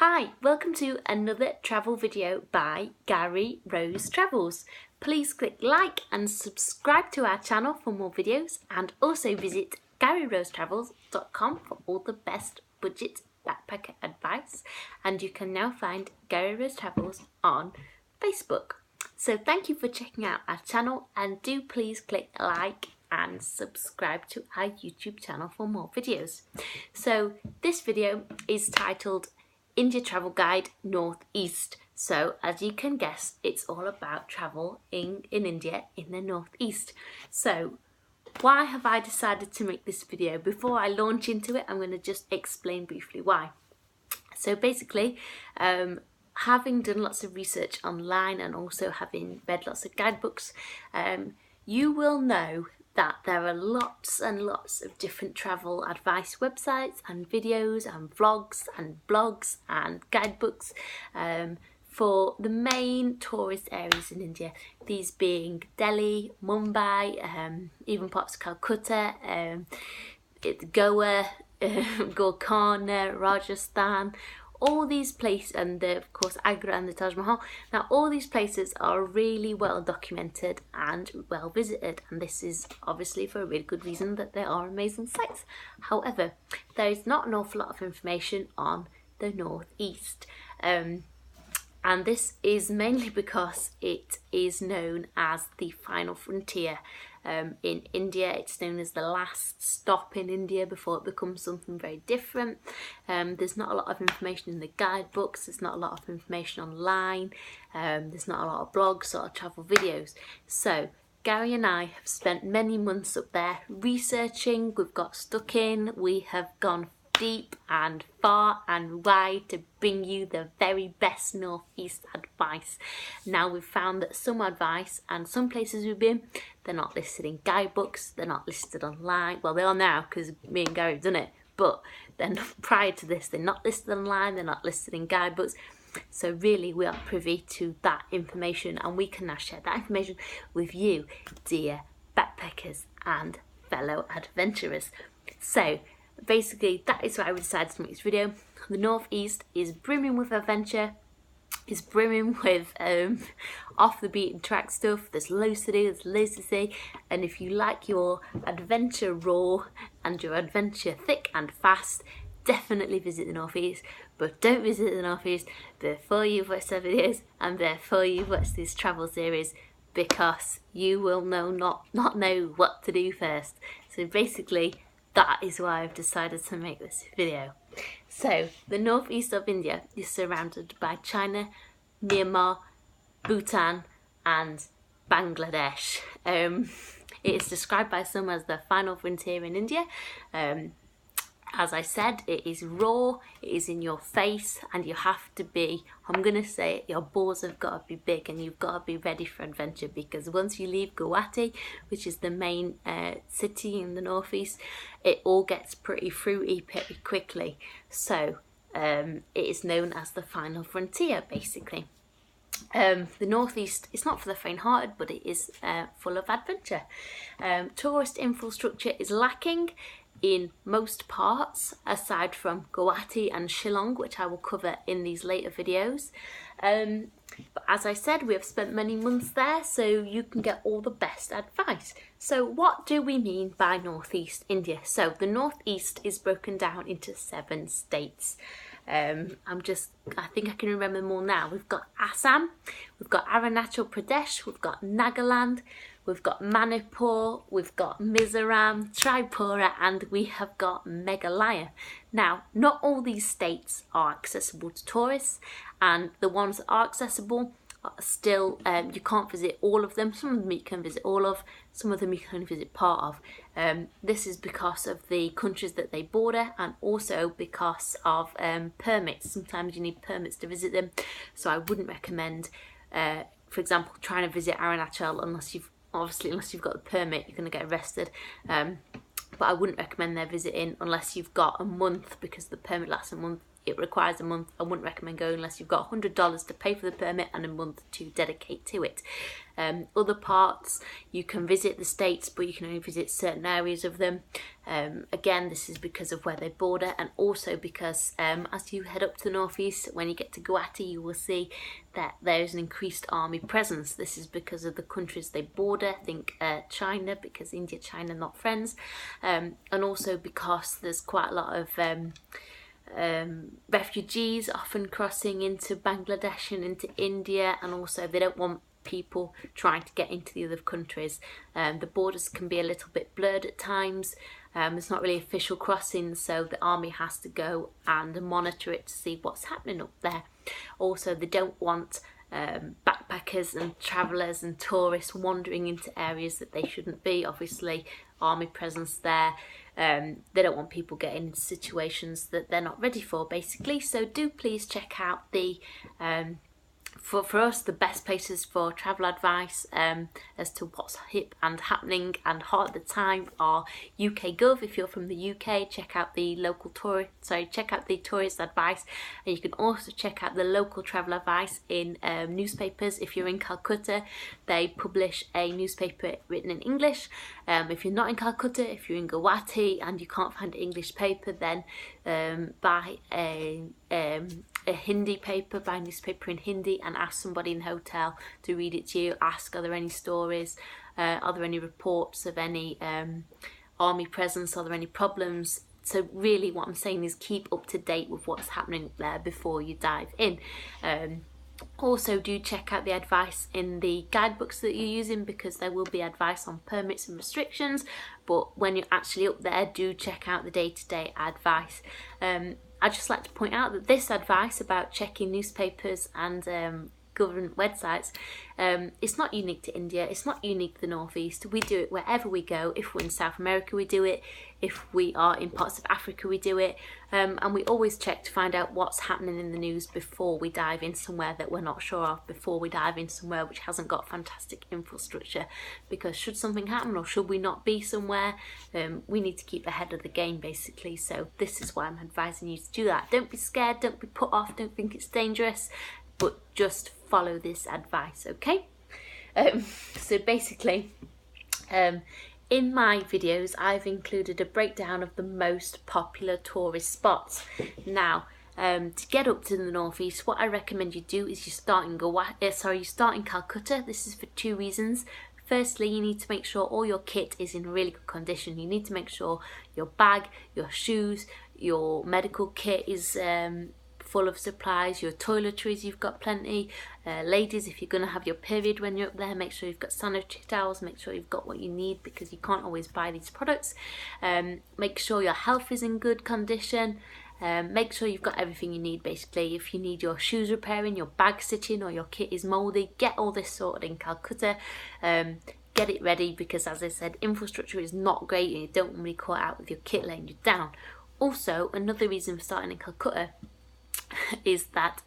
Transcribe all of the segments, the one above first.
Hi, welcome to another travel video by Gary Rose Travels. Please click like and subscribe to our channel for more videos, and also visit GaryRoseTravels.com for all the best budget backpacker advice, and you can now find Gary Rose Travels on Facebook. So thank you for checking out our channel, and do please click like and subscribe to our YouTube channel for more videos. So this video is titled India Travel Guide Northeast. So as you can guess, it's all about travel in India in the Northeast. So why have I decided to make this video? Before I launch into it, I'm going to just explain briefly why. So basically, having done lots of research online and also having read lots of guidebooks, you will know that there are lots and lots of different travel advice websites and videos and vlogs and blogs and guidebooks for the main tourist areas in India, these being Delhi, Mumbai, even parts of Calcutta, Goa, Golconda, Rajasthan, all these places, and of course Agra and the Taj Mahal. Now all these places are really well documented and well visited, and this is obviously for a really good reason, that they are amazing sites. However, there is not an awful lot of information on the Northeast, and this is mainly because it is known as the final frontier. In India, it's known as the last stop in India before it becomes something very different. There's not a lot of information in the guidebooks, there's not a lot of information online, there's not a lot of blogs or travel videos. So Gary and I have spent many months up there researching, we've got stuck in, we have gone deep and far and wide to bring you the very best Northeast advice. Now we've found that some advice and some places we've been, they're not listed in guidebooks, they're not listed online. Well, they are now because me and Gary have done it, but then prior to this, they're not listed online, they're not listed in guidebooks. So really we are privy to that information, and we can now share that information with you, dear backpackers and fellow adventurers. So basically, that is why we decided to make this video. The Northeast is brimming with adventure, is brimming with off the beaten track stuff. There's loads to do, there's loads to see, and if you like your adventure raw and your adventure thick and fast, definitely visit the Northeast. But don't visit the Northeast before you've watched our videos and before you've watched this travel series, because you will not know what to do first. So basically, that is why I've decided to make this video. So the northeast of India is surrounded by China, Myanmar, Bhutan and Bangladesh. It is described by some as the final frontier in India. As I said, it is raw, it is in your face, and you have to be, I'm going to say it, your balls have got to be big and you've got to be ready for adventure, because once you leave Guwahati, which is the main city in the northeast, it all gets pretty fruity pretty quickly. So it is known as the final frontier, basically. The northeast is not for the faint-hearted, but it is full of adventure. Tourist infrastructure is lacking in most parts, aside from Guwahati and Shillong, which I will cover in these later videos. But as I said, we have spent many months there, so you can get all the best advice. So what do we mean by Northeast India? So the Northeast is broken down into 7 states. I think I can remember them all now. We've got Assam, we've got Arunachal Pradesh, we've got Nagaland, we've got Manipur, we've got Mizoram, Tripura, and we have got Meghalaya. Now, not all these states are accessible to tourists, and the ones that are accessible are still, you can't visit all of them. Some of them you can visit all of, some of them you can only visit part of. This is because of the countries that they border, and also because of permits. Sometimes you need permits to visit them, so I wouldn't recommend, for example, trying to visit Arunachal unless you've got the permit. You're going to get arrested. But I wouldn't recommend their visiting unless you've got a month, because the permit lasts a month it requires a month. I wouldn't recommend going unless you've got $100 to pay for the permit and a month to dedicate to it. Other parts, you can visit the states, but you can only visit certain areas of them. Again, this is because of where they border, and also because as you head up to the northeast, when you get to Guwahati, you will see that there is an increased army presence. This is because of the countries they border. Think China, because India, China are not friends, and also because there's quite a lot of refugees often crossing into Bangladesh and into India, and also they don't want people trying to get into the other countries. The borders can be a little bit blurred at times. It's not really official crossings, so the army has to go and monitor it to see what's happening up there. Also, they don't want backpackers and travellers and tourists wandering into areas that they shouldn't be. Obviously, army presence there. They don't want people getting into situations that they're not ready for, basically. So do please check out the for us, the best places for travel advice as to what's hip and happening and hot at the time are UK Gov. If you're from the UK, check out the check out the tourist advice, and you can also check out the local travel advice in newspapers. If you're in Calcutta, they publish a newspaper written in English. If you're not in Calcutta, if you're in Guwahati and you can't find an English paper, then buy a Hindi paper, buy a newspaper in Hindi, and ask somebody in the hotel to read it to you. Ask, are there any stories, are there any reports of any army presence, are there any problems? So really what I'm saying is keep up to date with what's happening there before you dive in. Also, do check out the advice in the guidebooks that you're using, because there will be advice on permits and restrictions, but when you're actually up there, do check out the day-to-day advice. I'd just like to point out that this advice about checking newspapers and government websites, it's not unique to India, it's not unique to the northeast. We do it wherever we go. If we're in South America, we do it. If we are in parts of Africa, we do it. And we always check to find out what's happening in the news before we dive in somewhere that we're not sure of, before we dive in somewhere which hasn't got fantastic infrastructure. Because should something happen, or should we not be somewhere, we need to keep ahead of the game, basically. So this is why I'm advising you to do that. Don't be scared, don't be put off, don't think it's dangerous, but just follow this advice, okay? So basically, in my videos, I've included a breakdown of the most popular tourist spots. Now, to get up to the northeast, what I recommend you do is you start in Calcutta. This is for two reasons. Firstly, you need to make sure all your kit is in really good condition. You need to make sure your bag, your shoes, your medical kit is full of supplies, your toiletries, you've got plenty. Ladies, if you're going to have your period when you're up there, make sure you've got sanitary towels, make sure you've got what you need, because you can't always buy these products. Make sure your health is in good condition. Make sure you've got everything you need, basically. If you need your shoes repairing, your bag stitching, or your kit is mouldy, get all this sorted in Calcutta. Get it ready, because as I said, infrastructure is not great and you don't want to be caught out with your kit laying you down. Also, another reason for starting in Calcutta is that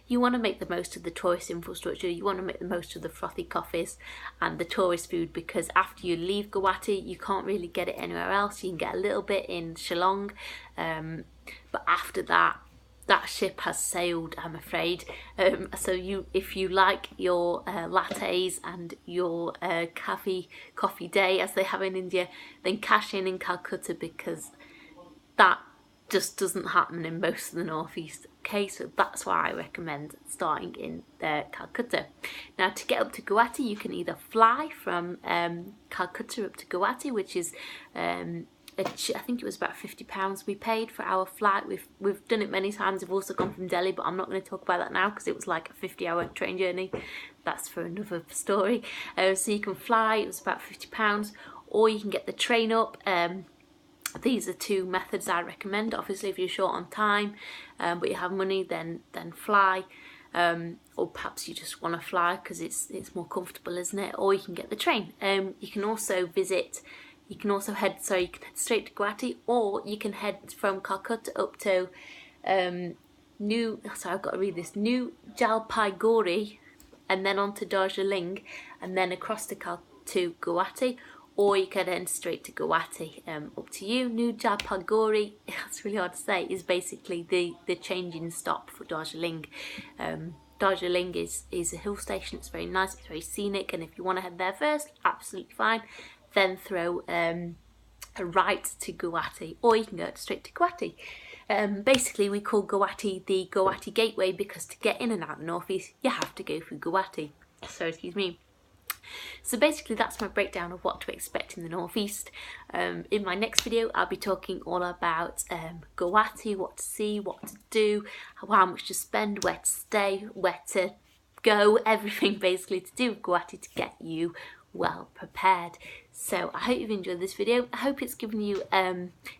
you want to make the most of the tourist infrastructure. You want to make the most of the frothy coffees and the tourist food, because after you leave Guwahati, you can't really get it anywhere else. You can get a little bit in Shillong, but after that ship has sailed, I'm afraid. So if you like your lattes and your coffee day, as they have in India, then cash in Calcutta, because that just doesn't happen in most of the northeast. Okay, so that's why I recommend starting in Calcutta. Now, to get up to Guwahati, you can either fly from Calcutta up to Guwahati, which is I think it was about £50 we paid for our flight. We've done it many times. We've also gone from Delhi, but I'm not going to talk about that now because it was like a 50-hour train journey. That's for another story. So you can fly, it was about £50, or you can get the train up. These are two methods I recommend. Obviously, if you're short on time, but you have money, then fly. Or perhaps you just want to fly because it's more comfortable, isn't it? Or you can get the train. You can also head straight to Guwahati, or you can head from Calcutta up to New Jalpaiguri, and then on to Darjeeling, and then across to Guwahati. or you can head straight to Guwahati. Up to you. New Jalpaiguri, that's really hard to say, is basically the changing stop for Darjeeling. Darjeeling is a hill station. It's very nice, it's very scenic, and if you want to head there first, absolutely fine. Then throw a right to Guwahati, or you can go straight to Guwahati. Basically, we call Guwahati the Guwahati Gateway because to get in and out of the northeast, you have to go through Guwahati. So, excuse me. So basically that's my breakdown of what to expect in the northeast. In my next video I'll be talking all about Guwahati, what to see, what to do, how much to spend, where to stay, where to go, everything basically to do with Guwahati to get you well prepared. So I hope you've enjoyed this video. I hope it's given you,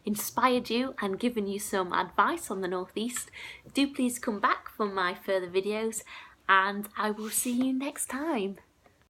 inspired you and given you some advice on the northeast. Do please come back for my further videos and I will see you next time.